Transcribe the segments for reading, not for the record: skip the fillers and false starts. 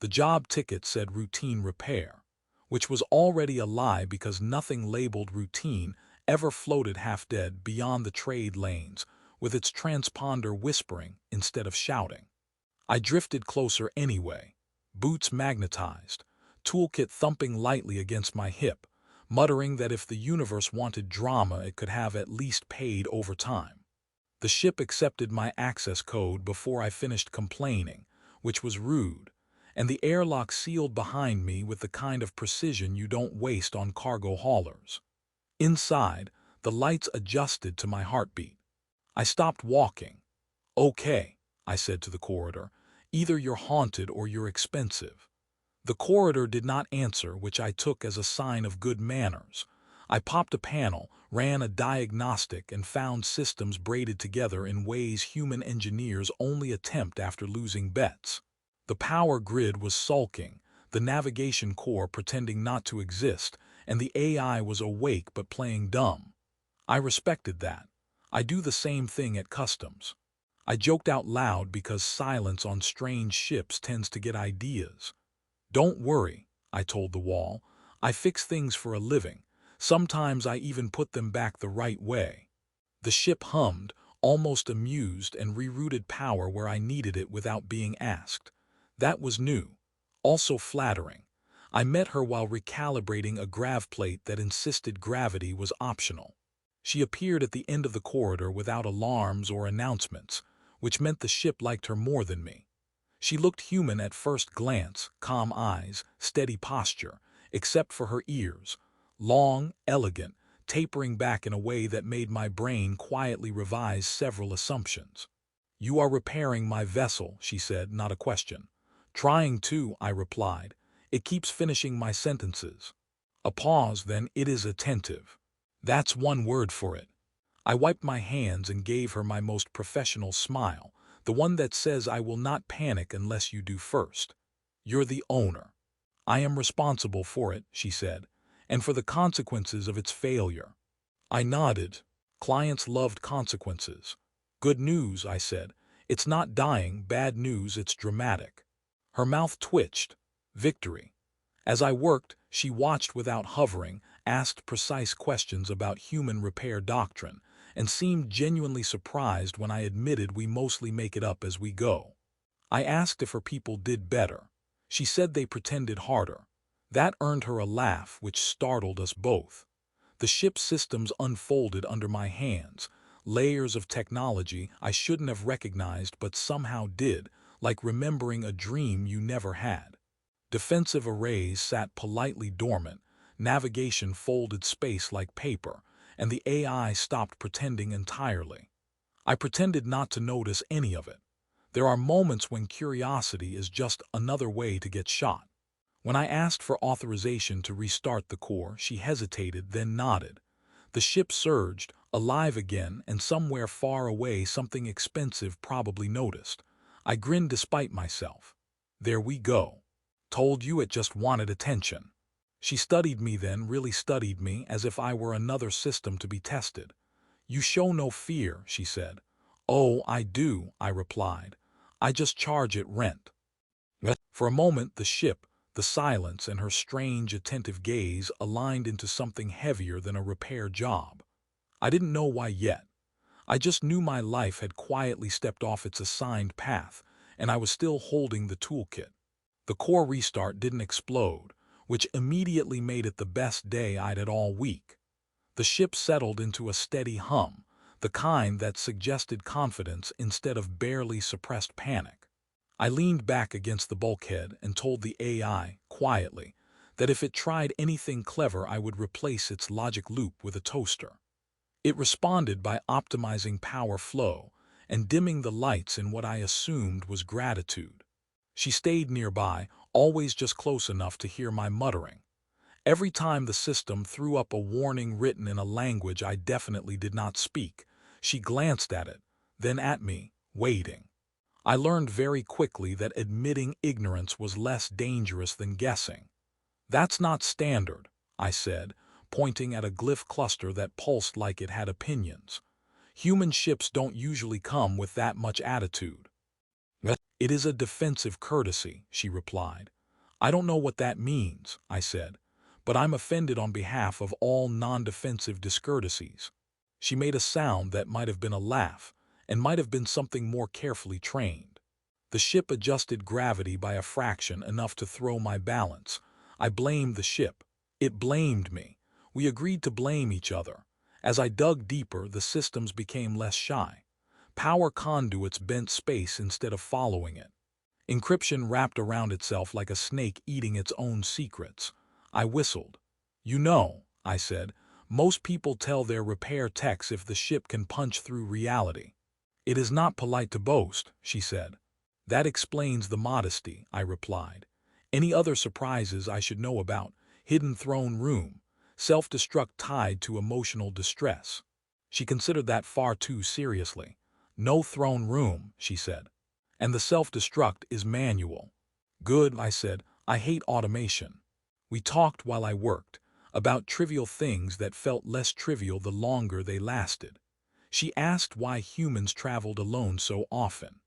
The job ticket said routine repair, which was already a lie because nothing labeled routine ever floated half-dead beyond the trade lanes, with its transponder whispering instead of shouting. I drifted closer anyway, boots magnetized, toolkit thumping lightly against my hip, muttering that if the universe wanted drama it could have at least paid overtime. The ship accepted my access code before I finished complaining, which was rude, and the airlock sealed behind me with the kind of precision you don't waste on cargo haulers. Inside, the lights adjusted to my heartbeat. I stopped walking. "Okay," I said to the corridor, "either you're haunted or you're expensive." The corridor did not answer, which I took as a sign of good manners. I popped a panel, ran a diagnostic, and found systems braided together in ways human engineers only attempt after losing bets. The power grid was sulking, the navigation core pretending not to exist, and the AI was awake but playing dumb. I respected that. I do the same thing at customs. I joked out loud because silence on strange ships tends to get ideas. "Don't worry," I told the wall. "I fix things for a living. Sometimes I even put them back the right way." The ship hummed, almost amused, and rerouted power where I needed it without being asked. That was new. Also flattering. I met her while recalibrating a grav plate that insisted gravity was optional. She appeared at the end of the corridor without alarms or announcements, which meant the ship liked her more than me. She looked human at first glance, calm eyes, steady posture, except for her ears. Long, elegant, tapering back in a way that made my brain quietly revise several assumptions. "You are repairing my vessel," she said, not a question. "Trying to," I replied. "It keeps finishing my sentences." A pause, then. "It is attentive." "That's one word for it." I wiped my hands and gave her my most professional smile, the one that says I will not panic unless you do first. "You're the owner." "I am responsible for it," she said, "and for the consequences of its failure." I nodded. Clients loved consequences. "Good news," I said. "It's not dying. Bad news, it's dramatic." Her mouth twitched. Victory. As I worked, she watched without hovering, asked precise questions about human repair doctrine, and seemed genuinely surprised when I admitted we mostly make it up as we go. I asked if her people did better. She said they pretended harder. That earned her a laugh, which startled us both. The ship's systems unfolded under my hands, layers of technology I shouldn't have recognized but somehow did, like remembering a dream you never had. Defensive arrays sat politely dormant, navigation folded space like paper, and the AI stopped pretending entirely. I pretended not to notice any of it. There are moments when curiosity is just another way to get shot. When I asked for authorization to restart the core, she hesitated, then nodded. The ship surged, alive again, and somewhere far away something expensive probably noticed. I grinned despite myself. "There we go. Told you it just wanted attention." She studied me then, really studied me, as if I were another system to be tested. "You show no fear," she said. "Oh, I do," I replied. "I just charge it rent." For a moment the ship, the silence, and her strange, attentive gaze aligned into something heavier than a repair job. I didn't know why yet. I just knew my life had quietly stepped off its assigned path, and I was still holding the toolkit. The core restart didn't explode, which immediately made it the best day I'd had all week. The ship settled into a steady hum, the kind that suggested confidence instead of barely suppressed panic. I leaned back against the bulkhead and told the AI, quietly, that if it tried anything clever I would replace its logic loop with a toaster. It responded by optimizing power flow and dimming the lights in what I assumed was gratitude. She stayed nearby, always just close enough to hear my muttering. Every time the system threw up a warning written in a language I definitely did not speak, she glanced at it, then at me, waiting. I learned very quickly that admitting ignorance was less dangerous than guessing. "That's not standard," I said, pointing at a glyph cluster that pulsed like it had opinions. "Human ships don't usually come with that much attitude." "It is a defensive courtesy," she replied. "I don't know what that means," I said, "but I'm offended on behalf of all non-defensive discourtesies." She made a sound that might have been a laugh, and might have been something more carefully trained. The ship adjusted gravity by a fraction enough to throw my balance. I blamed the ship. It blamed me. We agreed to blame each other. As I dug deeper, the systems became less shy. Power conduits bent space instead of following it. Encryption wrapped around itself like a snake eating its own secrets. I whistled. "You know," I said, "most people tell their repair techs if the ship can punch through reality." "It is not polite to boast," she said. "That explains the modesty," I replied. "Any other surprises I should know about? Hidden throne room, self-destruct tied to emotional distress." She considered that far too seriously. "No throne room," she said. "And the self-destruct is manual." "Good," I said. "I hate automation." We talked while I worked, about trivial things that felt less trivial the longer they lasted. She asked why humans traveled alone so often.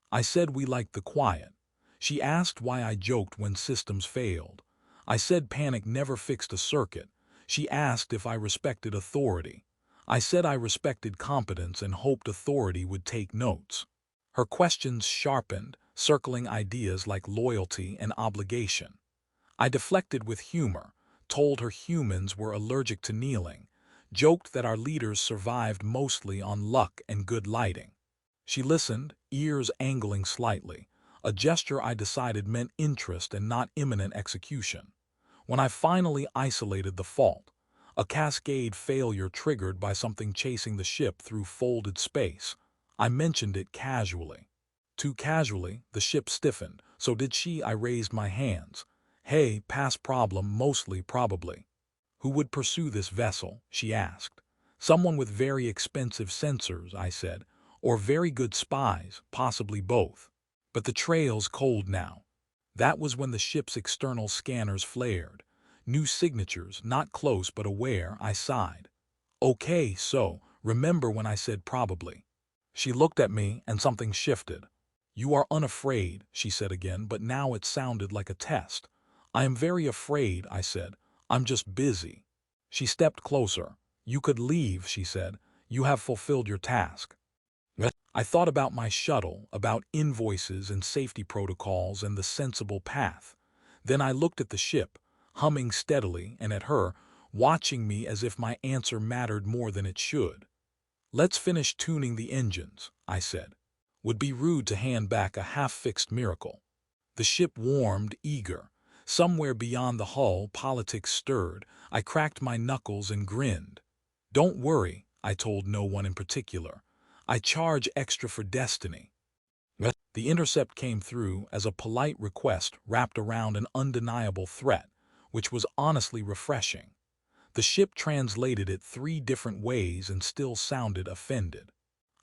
I said we liked the quiet. She asked why I joked when systems failed. I said panic never fixed a circuit. She asked if I respected authority. I said I respected competence and hoped authority would take notes. Her questions sharpened, circling ideas like loyalty and obligation. I deflected with humor, told her humans were allergic to kneeling, joked that our leaders survived mostly on luck and good lighting. She listened, ears angling slightly, a gesture I decided meant interest and not imminent execution. When I finally isolated the fault, a cascade failure triggered by something chasing the ship through folded space, I mentioned it casually. Too casually, the ship stiffened. "So did she?" I raised my hands. "Hey, past problem, mostly probably." "Who would pursue this vessel?" she asked. "Someone with very expensive sensors," I said. "Or very good spies, possibly both." "But the trail's cold now." That was when the ship's external scanners flared. New signatures, not close but aware, I sighed. "Okay, so, remember when I said probably?" She looked at me and something shifted. "You are unafraid," she said again, but now it sounded like a test. "I am very afraid," I said. "I'm just busy." She stepped closer. "You could leave," she said. "You have fulfilled your task." I thought about my shuttle, about invoices and safety protocols and the sensible path. Then I looked at the ship, humming steadily, and at her, watching me as if my answer mattered more than it should. "Let's finish tuning the engines," I said. Would be rude to hand back a half-fixed miracle. The ship warmed, eager. Somewhere beyond the hull, politics stirred. I cracked my knuckles and grinned. "Don't worry," I told no one in particular. "I charge extra for destiny." The intercept came through as a polite request wrapped around an undeniable threat, which was honestly refreshing. The ship translated it 3 different ways and still sounded offended.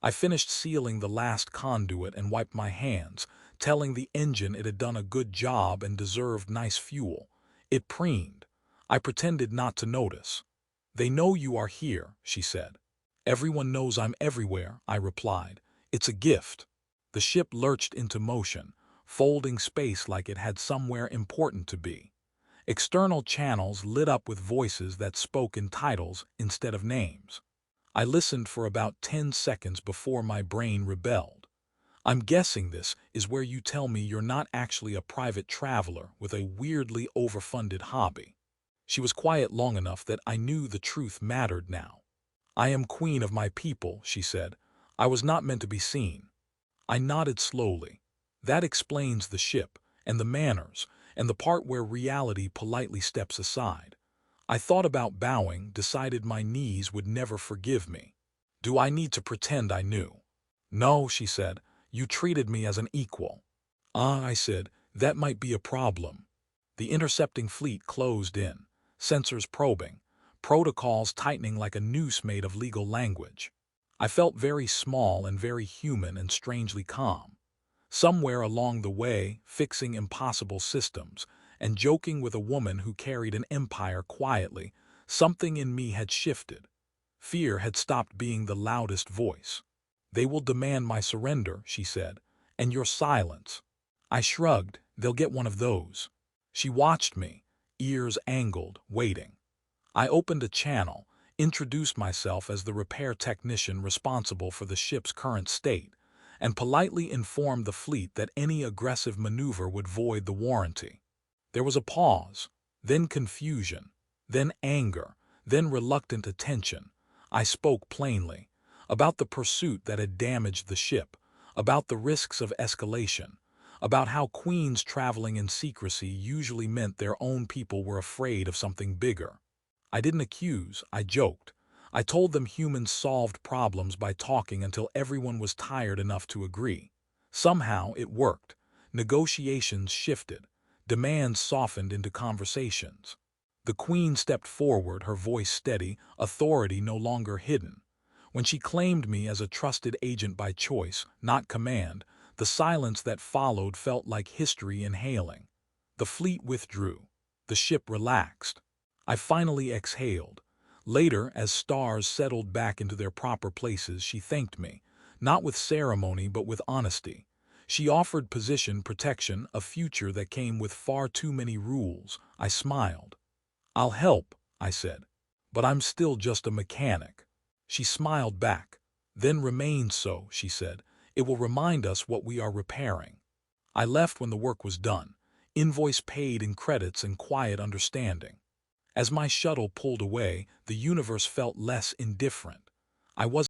I finished sealing the last conduit and wiped my hands, telling the engine it had done a good job and deserved nice fuel. It preened. I pretended not to notice. "They know you are here," she said. "Everyone knows I'm everywhere," I replied. "It's a gift." The ship lurched into motion, folding space like it had somewhere important to be. External channels lit up with voices that spoke in titles instead of names. I listened for about 10 seconds before my brain rebelled. "I'm guessing this is where you tell me you're not actually a private traveler with a weirdly overfunded hobby." She was quiet long enough that I knew the truth mattered now. "I am queen of my people," she said. "I was not meant to be seen." I nodded slowly. That explains the ship, and the manners, and the part where reality politely steps aside. I thought about bowing, decided my knees would never forgive me. "Do I need to pretend I knew?" "No," she said. "You treated me as an equal." "Ah," I said, "that might be a problem." The intercepting fleet closed in, sensors probing, protocols tightening like a noose made of legal language. I felt very small and very human and strangely calm. Somewhere along the way, fixing impossible systems and joking with a woman who carried an empire quietly, something in me had shifted. Fear had stopped being the loudest voice. "They will demand my surrender," she said, "and your silence." I shrugged. They'll get one of those. She watched me, ears angled, waiting. I opened a channel, introduced myself as the repair technician responsible for the ship's current state, and politely informed the fleet that any aggressive maneuver would void the warranty. There was a pause, then confusion, then anger, then reluctant attention. I spoke plainly about the pursuit that had damaged the ship, about the risks of escalation, about how queens traveling in secrecy usually meant their own people were afraid of something bigger. I didn't accuse, I joked. I told them humans solved problems by talking until everyone was tired enough to agree. Somehow it worked. Negotiations shifted. Demands softened into conversations. The queen stepped forward, her voice steady, authority no longer hidden. When she claimed me as a trusted agent by choice, not command, the silence that followed felt like history inhaling. The fleet withdrew. The ship relaxed. I finally exhaled. Later, as stars settled back into their proper places, she thanked me, not with ceremony but with honesty. She offered position, protection, a future that came with far too many rules. I smiled. "I'll help," I said, "but I'm still just a mechanic." She smiled back. "Then remain so," she said. "It will remind us what we are repairing." I left when the work was done, invoice paid in credits and quiet understanding. As my shuttle pulled away, the universe felt less indifferent. I wasn't